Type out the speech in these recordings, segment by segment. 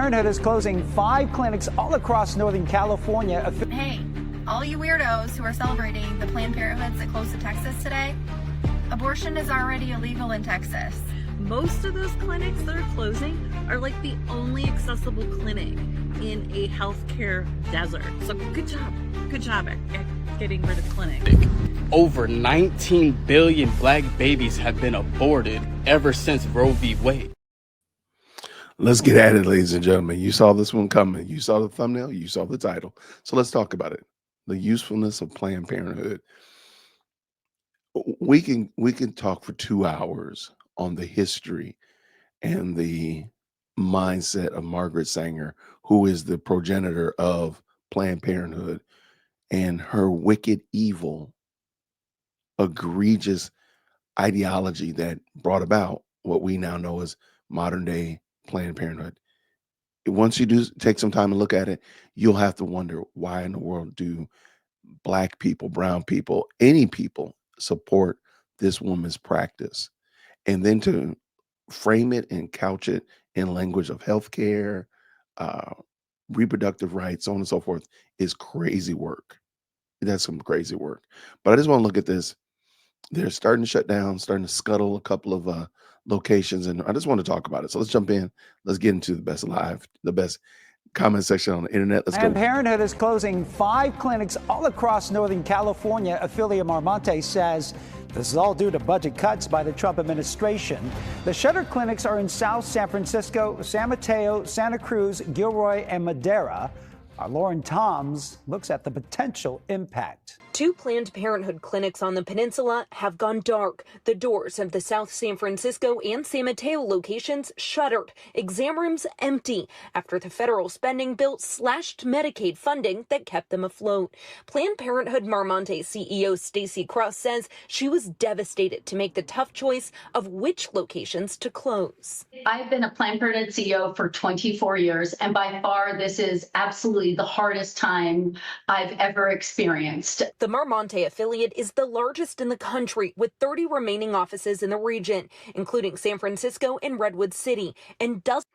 Parenthood is closing 5 clinics all across Northern California. Hey, all you weirdos who are celebrating the Planned Parenthoods that closed in Texas today, abortion is already illegal in Texas. Most of those clinics that are closing are like the only accessible clinic in a healthcare desert. So good job at getting rid of clinics. Over 19 billion black babies have been aborted ever since Roe v. Wade. Let's get at it, ladies and gentlemen. You saw this one coming. You saw the thumbnail. You saw the title. So let's talk about it. The usefulness of Planned Parenthood. We can talk for 2 hours on the history and the mindset of Margaret Sanger, who is the progenitor of Planned Parenthood, and her wicked, evil, egregious ideology that brought about what we now know as modern day Planned Parenthood. Once you do take some time and look at it, you'll have to wonder, why in the world do black people, brown people, any people support this woman's practice? And then to frame it and couch it in language of healthcare, reproductive rights, so on and so forth, is crazy work. That's some crazy work. But I just want to look at this. They're starting to shut down, starting to scuttle a couple of locations, and I just want to talk about it. So let's jump in. Let's get into the best comment section on the internet. Let's go. Planned Parenthood is closing 5 clinics all across Northern California. Affiliate Marmonte says this is all due to budget cuts by the Trump administration. The shuttered clinics are in South San Francisco, San Mateo, Santa Cruz, Gilroy, and Madera. Our Lauren Toms looks at the potential impact. 2 Planned Parenthood clinics on the peninsula have gone dark. The doors of the South San Francisco and San Mateo locations shuttered. Exam rooms empty after the federal spending bill slashed Medicaid funding that kept them afloat. Planned Parenthood Marmonte CEO Stacey Cross says she was devastated to make the tough choice of which locations to close. I've been a Planned Parenthood CEO for 24 years, and by far this is absolutely the hardest time I've ever experienced. The Marmonte affiliate is the largest in the country, with 30 remaining offices in the region, including San Francisco and Redwood City, and dozens.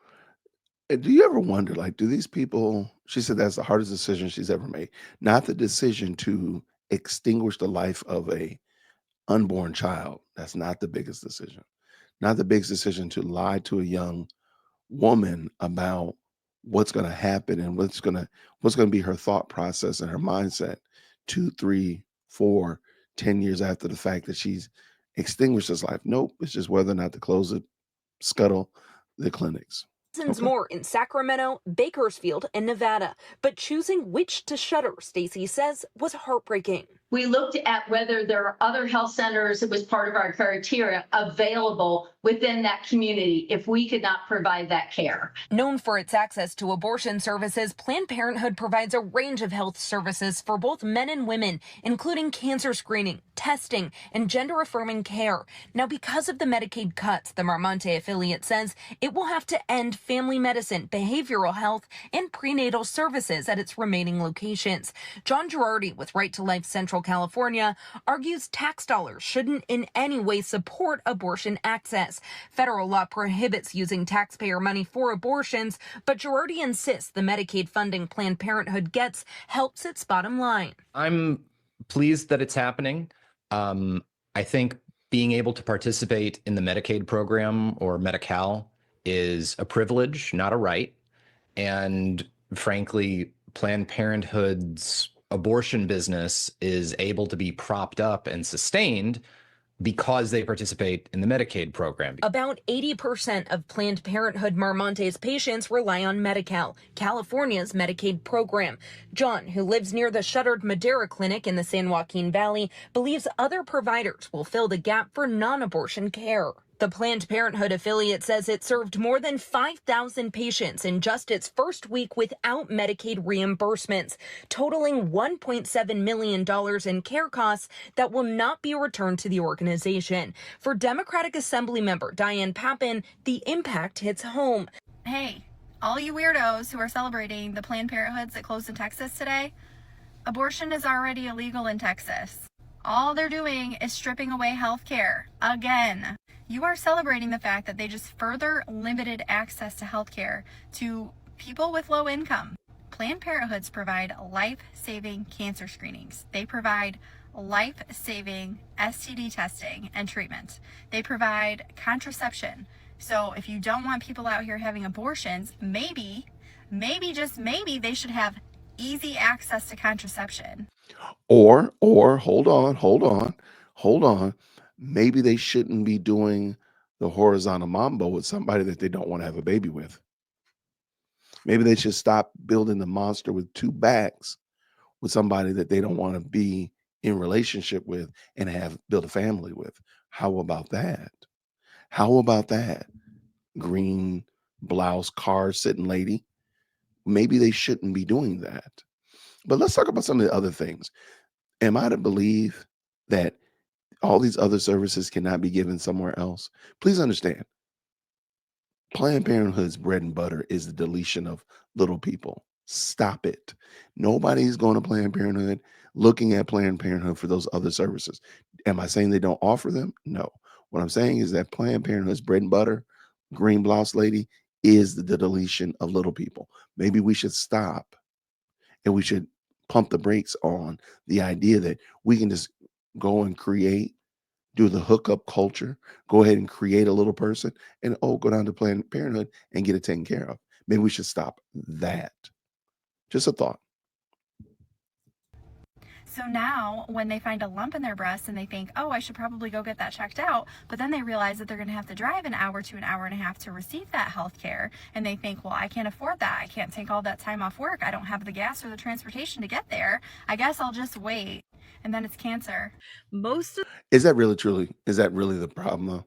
Do you ever wonder, like, do these people, she said that's the hardest decision she's ever made, not the decision to extinguish the life of a unborn child. That's not the biggest decision. Not the biggest decision to lie to a young woman about what's going to happen and what's going to be her thought process and her mindset 2, 3, 4, 10 years after the fact that she's extinguished his life. Nope, it's just whether or not to close it, scuttle the clinics. Okay. More in Sacramento, Bakersfield, and Nevada. But choosing which to shutter, Stacey says, was heartbreaking. We looked at whether there are other health centers that was part of our criteria available within that community if we could not provide that care. Known for its access to abortion services, Planned Parenthood provides a range of health services for both men and women, including cancer screening, testing, and gender-affirming care. Now, because of the Medicaid cuts, the Marmonte affiliate says it will have to end family medicine, behavioral health, and prenatal services at its remaining locations. John Girardi with Right to Life Central California argues tax dollars shouldn't in any way support abortion access. Federal law prohibits using taxpayer money for abortions, but Girardi insists the Medicaid funding Planned Parenthood gets helps its bottom line. I'm pleased that it's happening. I think being able to participate in the Medicaid program or Medi-Cal is a privilege, not a right. And frankly, Planned Parenthood's abortion business is able to be propped up and sustained because they participate in the Medicaid program. About 80% of Planned Parenthood Marmonte's patients rely on Medi-Cal, California's Medicaid program. John, who lives near the shuttered Madera Clinic in the San Joaquin Valley, believes other providers will fill the gap for non-abortion care. The Planned Parenthood affiliate says it served more than 5,000 patients in just its first week without Medicaid reimbursements, totaling $1.7 million in care costs that will not be returned to the organization. For Democratic Assemblymember Diane Pappin, the impact hits home. Hey, all you weirdos who are celebrating the Planned Parenthoods that closed in Texas today, abortion is already illegal in Texas. All they're doing is stripping away health care again. You are celebrating the fact that they just further limited access to health care to people with low income. Planned Parenthoods provide life-saving cancer screenings. They provide life-saving STD testing and treatment. They provide contraception. So if you don't want people out here having abortions, maybe, just maybe they should have easy access to contraception. Or hold on. Maybe they shouldn't be doing the horizontal mambo with somebody that they don't want to have a baby with. Maybe they should stop building the monster with two backs with somebody that they don't want to be in relationship with and build a family with. How about that? How about that? Green blouse, car sitting lady. Maybe they shouldn't be doing that. But let's talk about some of the other things. Am I to believe that all these other services cannot be given somewhere else? Please understand, Planned Parenthood's bread and butter is the deletion of little people. Stop it. Nobody's going to Planned Parenthood looking at Planned Parenthood for those other services. Am I saying they don't offer them? No. What I'm saying is that Planned Parenthood's bread and butter, green blouse lady, is the deletion of little people. Maybe we should stop and we should pump the brakes on the idea that we can just go and do the hookup culture, go ahead and create a little person and go down to Planned Parenthood and get it taken care of. Maybe we should stop that. Just a thought. So now when they find a lump in their breast and they think, oh, I should probably go get that checked out, but then they realize that they're going to have to drive an hour to an hour and a half to receive that health care. And they think, well, I can't afford that. I can't take all that time off work. I don't have the gas or the transportation to get there. I guess I'll just wait. And then it's cancer. Is that really the problem though?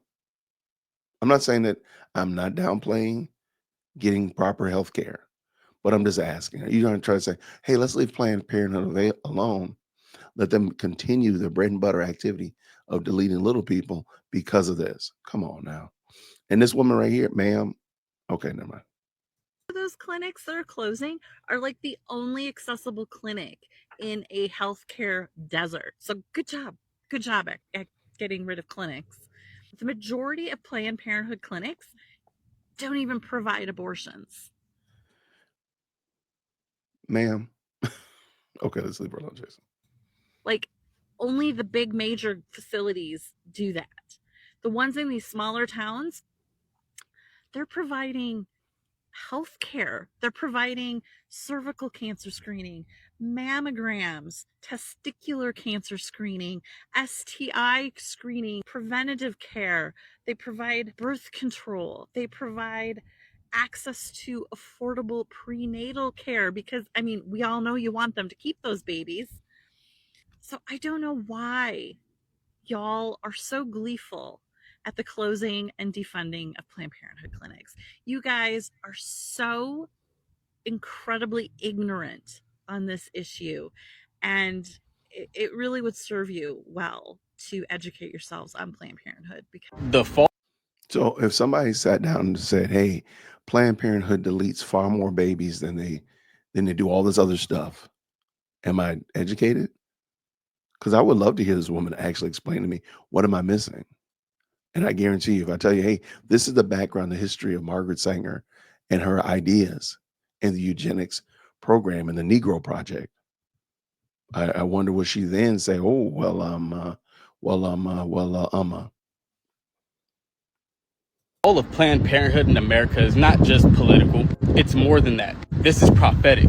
I'm not saying that I'm not downplaying getting proper health care, but I'm just asking, are you going to try to say, hey, let's leave Planned Parenthood alone? Let them continue their bread and butter activity of deleting little people because of this. Come on now. And this woman right here, ma'am. Okay, never mind. Those clinics that are closing are like the only accessible clinic in a healthcare desert. So good job at getting rid of clinics. The majority of Planned Parenthood clinics don't even provide abortions. Ma'am. Okay, let's leave her alone, Jason. Like, only the big major facilities do that. The ones in these smaller towns, they're providing health care. They're providing cervical cancer screening, mammograms, testicular cancer screening, STI screening, preventative care. They provide birth control. They provide access to affordable prenatal care because, I mean, we all know you want them to keep those babies. So I don't know why y'all are so gleeful at the closing and defunding of Planned Parenthood clinics. You guys are so incredibly ignorant on this issue, and it really would serve you well to educate yourselves on Planned Parenthood. So if somebody sat down and said, hey, Planned Parenthood deletes far more babies than they do all this other stuff, am I educated? Because I would love to hear this woman actually explain to me, what am I missing? And I guarantee you, if I tell you, hey, this is the background, the history of Margaret Sanger and her ideas and the eugenics program and the Negro Project, I wonder what she then say, all of Planned Parenthood in America is not just political, it's more than that. This is prophetic.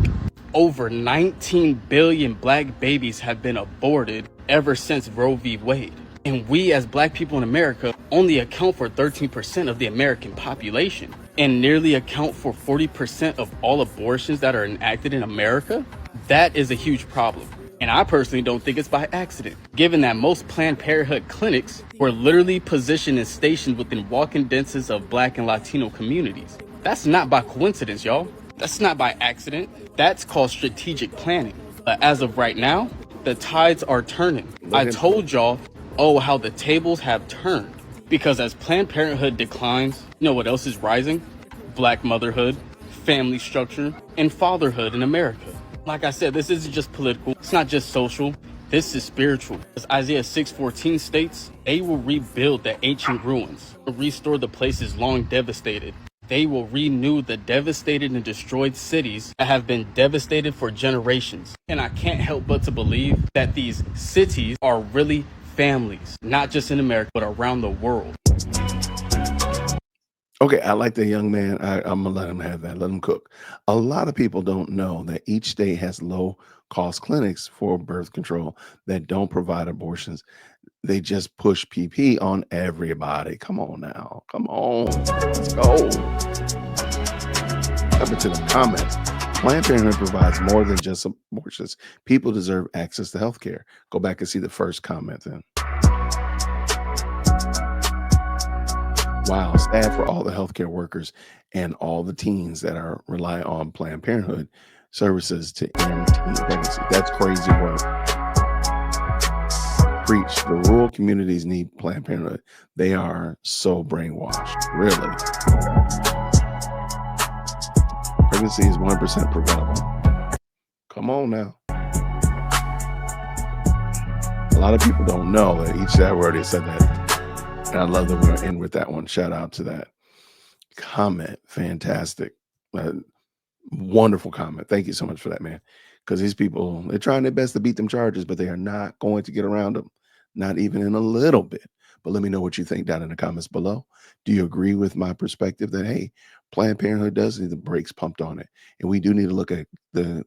Over 19 billion black babies have been aborted ever since Roe v. Wade. And we as black people in America only account for 13% of the American population and nearly account for 40% of all abortions that are enacted in America. That is a huge problem. And I personally don't think it's by accident, given that most Planned Parenthood clinics were literally positioned and stationed within walking densities of black and Latino communities. That's not by coincidence, y'all. That's not by accident. That's called strategic planning. But as of right now, the tides are turning. I told y'all, how the tables have turned. Because as Planned Parenthood declines, you know what else is rising? Black motherhood, family structure, and fatherhood in America. Like I said, this isn't just political. It's not just social. This is spiritual. As Isaiah 6:14 states, they will rebuild the ancient ruins, restore the places long devastated. they will renew the devastated and destroyed cities that have been devastated for generations. And I can't help but to believe that these cities are really families, not just in America, but around the world. Okay, I like that young man. I'm gonna let him have that. Let him cook. A lot of people don't know that each state has low cost clinics for birth control that don't provide abortions. They just push PP on everybody. Come on now. Come on. Let's go. Up into the comments. Planned Parenthood provides more than just abortions. People deserve access to health care. Go back and see the first comment then. Wow, sad for all the healthcare workers and all the teens that are rely on Planned Parenthood services to end teen pregnancy. That's crazy work. Preach. The rural communities need Planned Parenthood. They are so brainwashed, really. Pregnancy is 1% preventable. Come on now. A lot of people don't know that each that word, they said that. And I love that we're going to end with that one. Shout out to that comment. Fantastic. Wonderful comment. Thank you so much for that, man. Because these people, they're trying their best to beat them charges, but they are not going to get around them. Not even in a little bit. But let me know what you think down in the comments below. Do you agree with my perspective that, hey, Planned Parenthood does need the brakes pumped on it? And we do need to look at the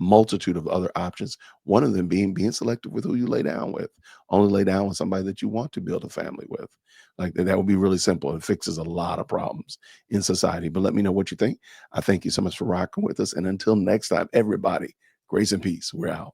multitude of other options. One of them being selective with who you lay down with. Only lay down with somebody that you want to build a family with. Like that would be really simple. It fixes a lot of problems in society. But let me know what you think. I thank you so much for rocking with us. And until next time, everybody, grace and peace. We're out.